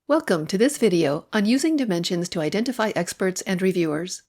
Welcome to this video on using Dimensions to identify experts and reviewers.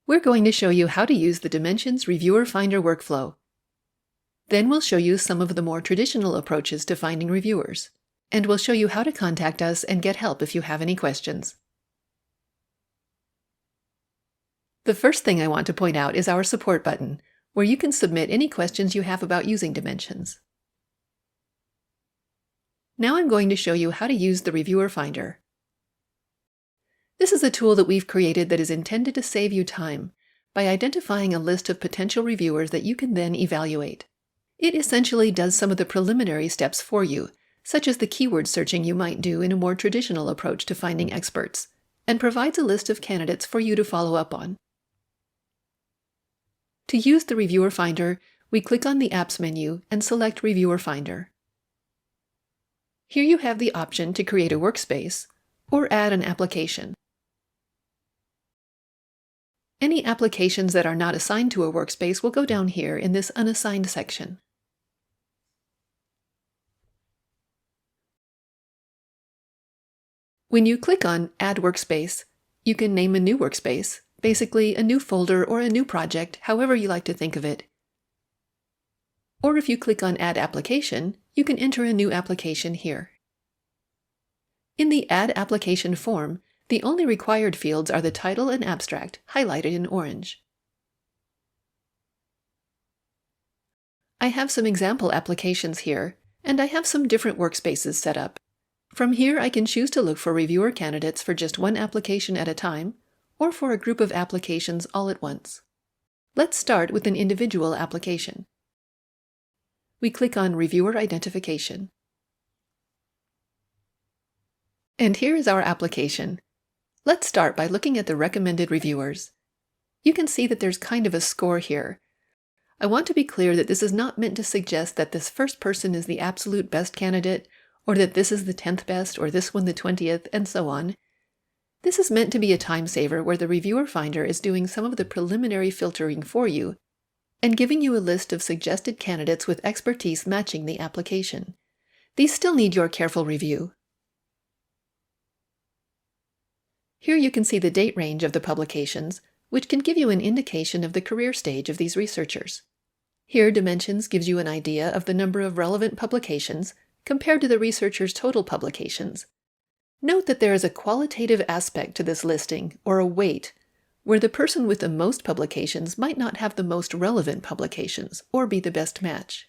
We're going to show you how to use the Dimensions Reviewer Finder workflow. Then we'll show you some of the more traditional approaches to finding reviewers, and we'll show you how to contact us and get help if you have any questions. The first thing I want to point out is our support button, where you can submit any questions you have about using Dimensions. Now I'm going to show you how to use the Reviewer Finder. This is a tool that we've created that is intended to save you time by identifying a list of potential reviewers that you can then evaluate. It essentially does some of the preliminary steps for you, such as the keyword searching you might do in a more traditional approach to finding experts, and provides a list of candidates for you to follow up on. To use the Reviewer Finder, we click on the Apps menu and select Reviewer Finder. Here you have the option to create a workspace or add an application. Any applications that are not assigned to a workspace will go down here in this Unassigned section. When you click on Add Workspace, you can name a new workspace, basically a new folder or a new project, however you like to think of it. Or if you click on Add Application, you can enter a new application here. In the Add Application form, the only required fields are the title and abstract, highlighted in orange. I have some example applications here, and I have some different workspaces set up. From here, I can choose to look for reviewer candidates for just one application at a time, or for a group of applications all at once. Let's start with an individual application. We click on Reviewer Identification. And here is our application. Let's start by looking at the recommended reviewers. You can see that there's kind of a score here. I want to be clear that this is not meant to suggest that this first person is the absolute best candidate, or that this is the 10th best, or this one the 20th, and so on. This is meant to be a time saver where the Reviewer Finder is doing some of the preliminary filtering for you and giving you a list of suggested candidates with expertise matching the application. These still need your careful review. Here you can see the date range of the publications, which can give you an indication of the career stage of these researchers. Here, Dimensions gives you an idea of the number of relevant publications compared to the researcher's total publications. Note that there is a qualitative aspect to this listing, or a weight, where the person with the most publications might not have the most relevant publications, or be the best match.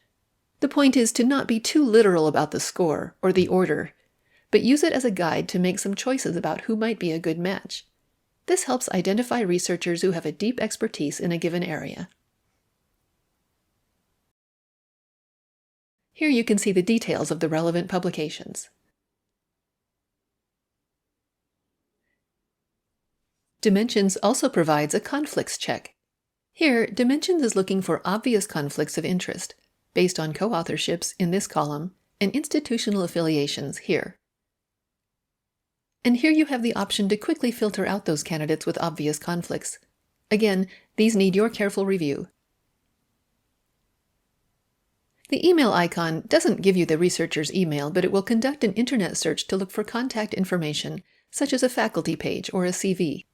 The point is to not be too literal about the score, or the order, but use it as a guide to make some choices about who might be a good match. This helps identify researchers who have a deep expertise in a given area. Here you can see the details of the relevant publications. Dimensions also provides a conflicts check. Here, Dimensions is looking for obvious conflicts of interest, based on co-authorships in this column and institutional affiliations here. And here you have the option to quickly filter out those candidates with obvious conflicts. Again, these need your careful review. The email icon doesn't give you the researcher's email, but it will conduct an internet search to look for contact information, such as a faculty page or a CV.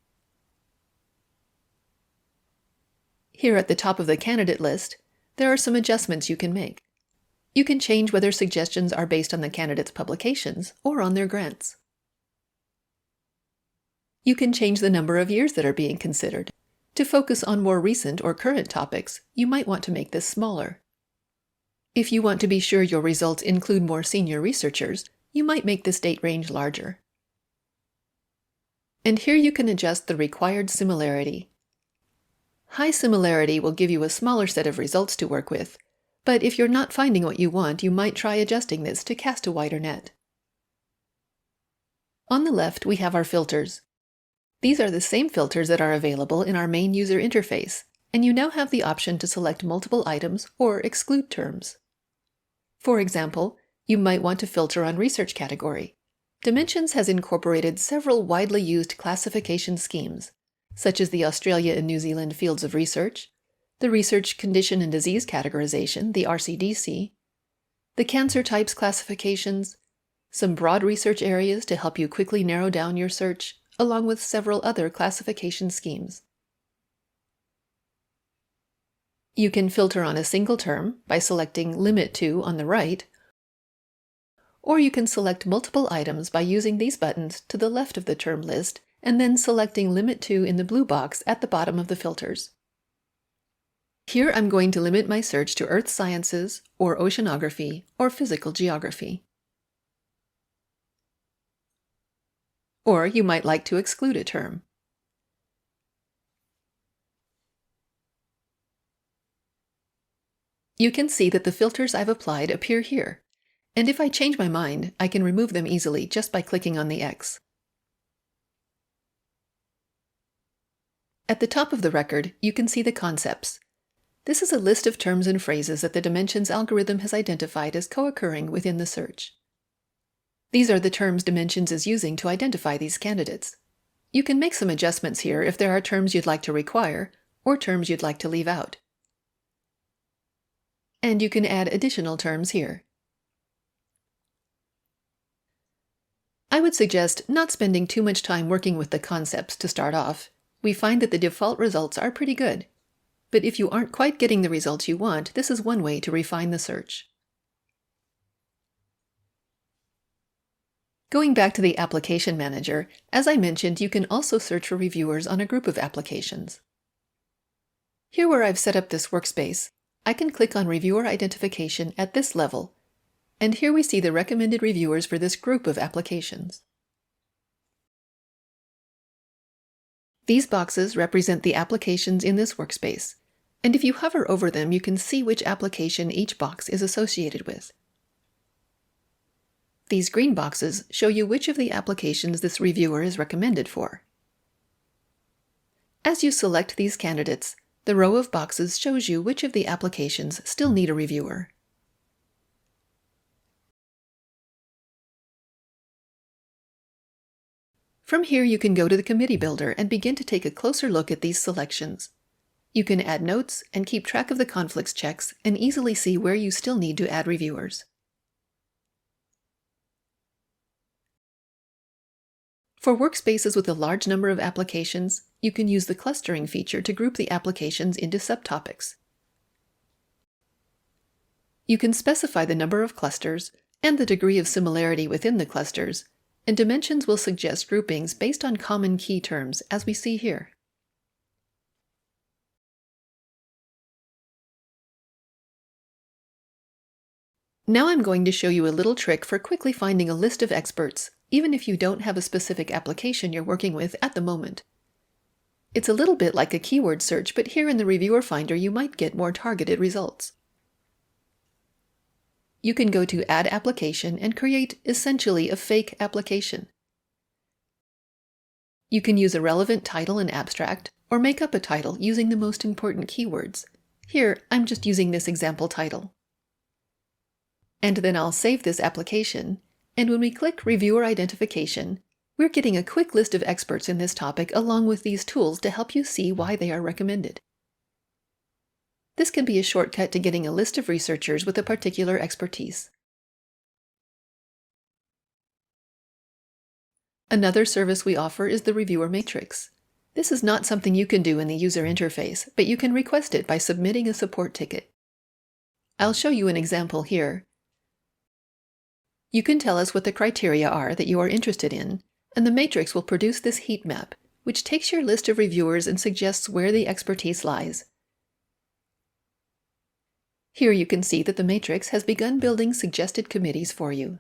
Here at the top of the candidate list, there are some adjustments you can make. You can change whether suggestions are based on the candidate's publications or on their grants. You can change the number of years that are being considered. To focus on more recent or current topics, you might want to make this smaller. If you want to be sure your results include more senior researchers, you might make this date range larger. And here you can adjust the required similarity. High similarity will give you a smaller set of results to work with, but if you're not finding what you want, you might try adjusting this to cast a wider net. On the left, we have our filters. These are the same filters that are available in our main user interface, and you now have the option to select multiple items or exclude terms. For example, you might want to filter on research category. Dimensions has incorporated several widely used classification schemes, such as the Australia and New Zealand Fields of Research, the Research Condition and Disease Categorization, the RCDC, the Cancer Types Classifications, some broad research areas to help you quickly narrow down your search, along with several other classification schemes. You can filter on a single term by selecting Limit To on the right, or you can select multiple items by using these buttons to the left of the term list and then selecting Limit To in the blue box at the bottom of the filters. Here I'm going to limit my search to earth sciences, or oceanography, or physical geography. Or you might like to exclude a term. You can see that the filters I've applied appear here, and if I change my mind, I can remove them easily just by clicking on the X. At the top of the record, you can see the concepts. This is a list of terms and phrases that the Dimensions algorithm has identified as co-occurring within the search. These are the terms Dimensions is using to identify these candidates. You can make some adjustments here if there are terms you'd like to require, or terms you'd like to leave out. And you can add additional terms here. I would suggest not spending too much time working with the concepts to start off. We find that the default results are pretty good. But if you aren't quite getting the results you want, this is one way to refine the search. Going back to the Application Manager, as I mentioned, you can also search for reviewers on a group of applications. Here where I've set up this workspace, I can click on Reviewer Identification at this level, and here we see the recommended reviewers for this group of applications. These boxes represent the applications in this workspace, and if you hover over them, you can see which application each box is associated with. These green boxes show you which of the applications this reviewer is recommended for. As you select these candidates, the row of boxes shows you which of the applications still need a reviewer. From here, you can go to the Committee Builder and begin to take a closer look at these selections. You can add notes and keep track of the conflicts checks and easily see where you still need to add reviewers. For workspaces with a large number of applications, you can use the clustering feature to group the applications into subtopics. You can specify the number of clusters and the degree of similarity within the clusters, and Dimensions will suggest groupings based on common key terms, as we see here. Now I'm going to show you a little trick for quickly finding a list of experts, even if you don't have a specific application you're working with at the moment. It's a little bit like a keyword search, but here in the Reviewer Finder you might get more targeted results. You can go to Add Application and create essentially a fake application. You can use a relevant title and abstract, or make up a title using the most important keywords. Here, I'm just using this example title. And then I'll save this application, and when we click Reviewer Identification, we're getting a quick list of experts in this topic along with these tools to help you see why they are recommended. This can be a shortcut to getting a list of researchers with a particular expertise. Another service we offer is the Reviewer Matrix. This is not something you can do in the user interface, but you can request it by submitting a support ticket. I'll show you an example here. You can tell us what the criteria are that you are interested in, and the matrix will produce this heat map, which takes your list of reviewers and suggests where the expertise lies. Here you can see that the matrix has begun building suggested committees for you.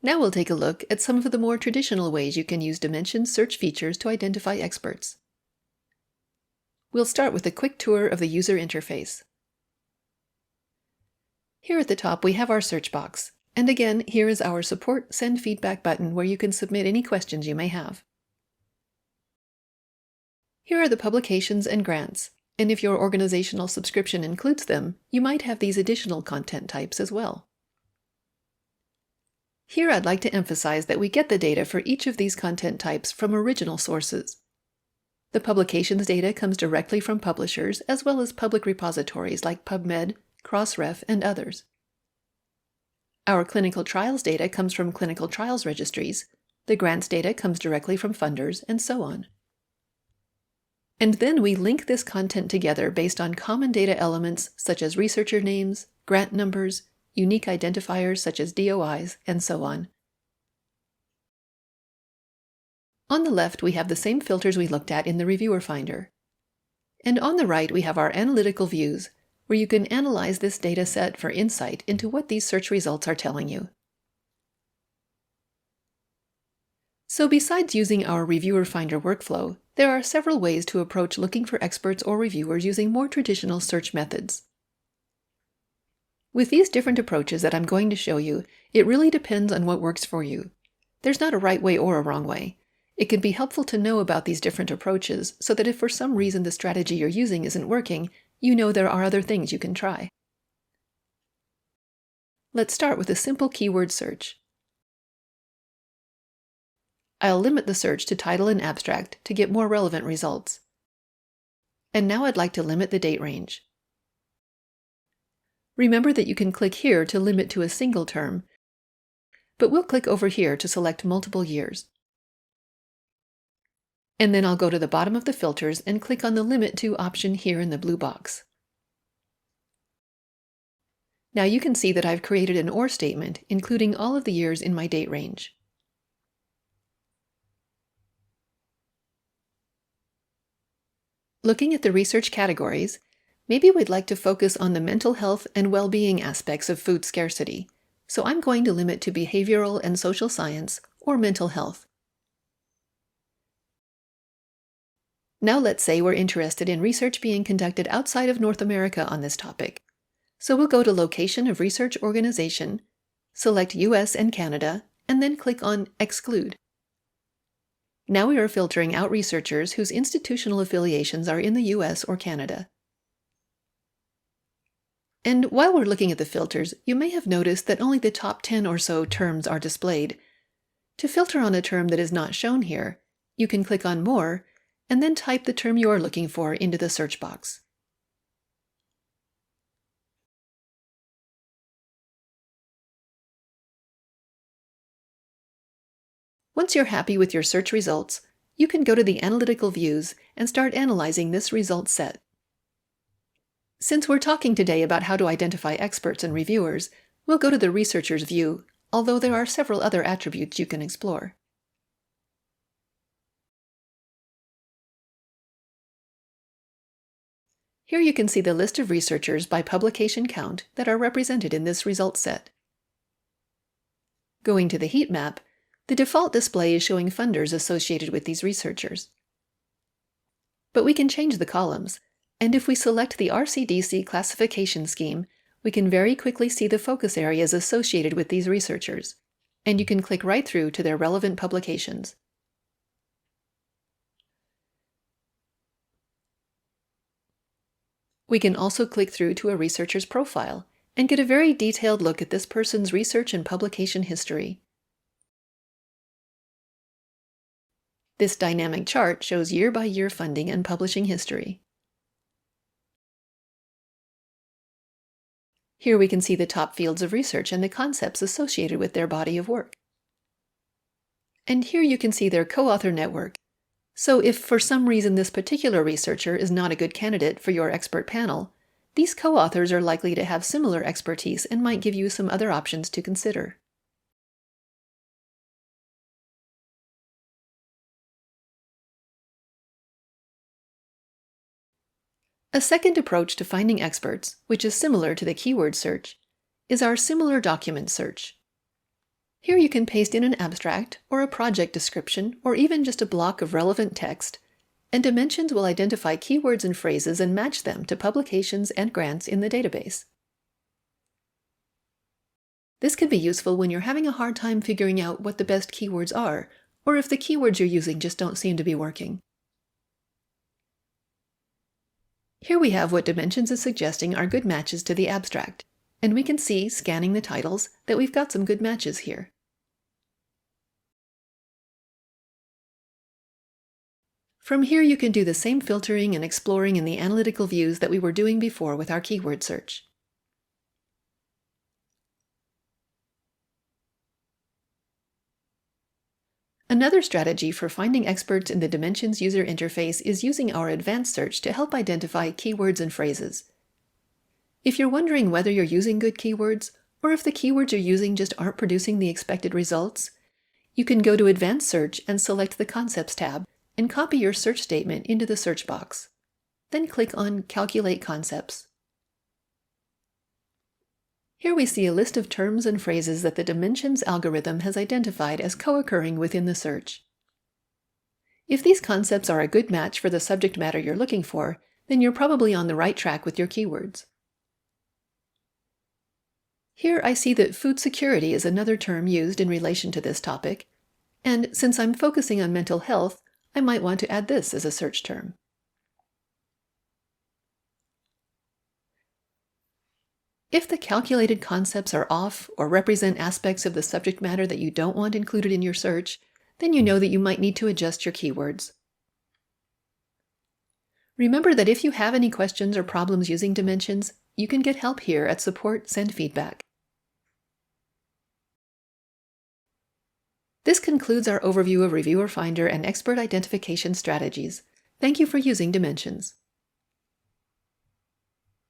Now we'll take a look at some of the more traditional ways you can use Dimensions search features to identify experts. We'll start with a quick tour of the user interface. Here at the top we have our search box, and again here is our Support Send Feedback button where you can submit any questions you may have. Here are the publications and grants, and if your organizational subscription includes them, you might have these additional content types as well. Here I'd like to emphasize that we get the data for each of these content types from original sources. The publications data comes directly from publishers as well as public repositories like PubMed, Crossref, and others. Our clinical trials data comes from clinical trials registries, the grants data comes directly from funders, and so on. And then we link this content together based on common data elements such as researcher names, grant numbers, unique identifiers such as DOIs, and so on. On the left, we have the same filters we looked at in the Reviewer Finder. And on the right, we have our analytical views, where you can analyze this data set for insight into what these search results are telling you. So besides using our Reviewer Finder workflow, there are several ways to approach looking for experts or reviewers using more traditional search methods. With these different approaches that I'm going to show you, it really depends on what works for you. There's not a right way or a wrong way. It can be helpful to know about these different approaches so that if for some reason the strategy you're using isn't working, you know there are other things you can try. Let's start with a simple keyword search. I'll limit the search to title and abstract to get more relevant results. And now I'd like to limit the date range. Remember that you can click here to limit to a single term, but we'll click over here to select multiple years. And then I'll go to the bottom of the filters and click on the Limit To option here in the blue box. Now you can see that I've created an OR statement, including all of the years in my date range. Looking at the research categories, maybe we'd like to focus on the mental health and well-being aspects of food scarcity, so I'm going to limit to behavioral and social science or mental health. Now let's say we're interested in research being conducted outside of North America on this topic. So we'll go to Location of Research Organization, select US and Canada, and then click on Exclude. Now we are filtering out researchers whose institutional affiliations are in the US or Canada. And while we're looking at the filters, you may have noticed that only the top 10 or so terms are displayed. To filter on a term that is not shown here, you can click on More, and then type the term you're looking for into the search box. Once you're happy with your search results, you can go to the Analytical Views and start analyzing this result set. Since we're talking today about how to identify experts and reviewers, we'll go to the Researcher's view, although there are several other attributes you can explore. Here you can see the list of researchers by publication count that are represented in this result set. Going to the heat map, the default display is showing funders associated with these researchers. But we can change the columns, and if we select the RCDC classification scheme, we can very quickly see the focus areas associated with these researchers, and you can click right through to their relevant publications. We can also click through to a researcher's profile and get a very detailed look at this person's research and publication history. This dynamic chart shows year-by-year funding and publishing history. Here we can see the top fields of research and the concepts associated with their body of work. And here you can see their co-author network. So if for some reason this particular researcher is not a good candidate for your expert panel, these co-authors are likely to have similar expertise and might give you some other options to consider. A second approach to finding experts, which is similar to the keyword search, is our similar document search. Here you can paste in an abstract, or a project description, or even just a block of relevant text, and Dimensions will identify keywords and phrases and match them to publications and grants in the database. This can be useful when you're having a hard time figuring out what the best keywords are, or if the keywords you're using just don't seem to be working. Here we have what Dimensions is suggesting are good matches to the abstract, and we can see, scanning the titles, that we've got some good matches here. From here you can do the same filtering and exploring in the analytical views that we were doing before with our keyword search. Another strategy for finding experts in the Dimensions user interface is using our advanced search to help identify keywords and phrases. If you're wondering whether you're using good keywords, or if the keywords you're using just aren't producing the expected results, you can go to Advanced Search and select the Concepts tab and copy your search statement into the search box. Then click on Calculate Concepts. Here we see a list of terms and phrases that the Dimensions algorithm has identified as co-occurring within the search. If these concepts are a good match for the subject matter you're looking for, then you're probably on the right track with your keywords. Here I see that food security is another term used in relation to this topic, and since I'm focusing on mental health, I might want to add this as a search term. If the calculated concepts are off or represent aspects of the subject matter that you don't want included in your search, then you know that you might need to adjust your keywords. Remember that if you have any questions or problems using Dimensions, you can get help here at Support Send Feedback. This concludes our overview of Reviewer Finder and expert identification strategies. Thank you for using Dimensions.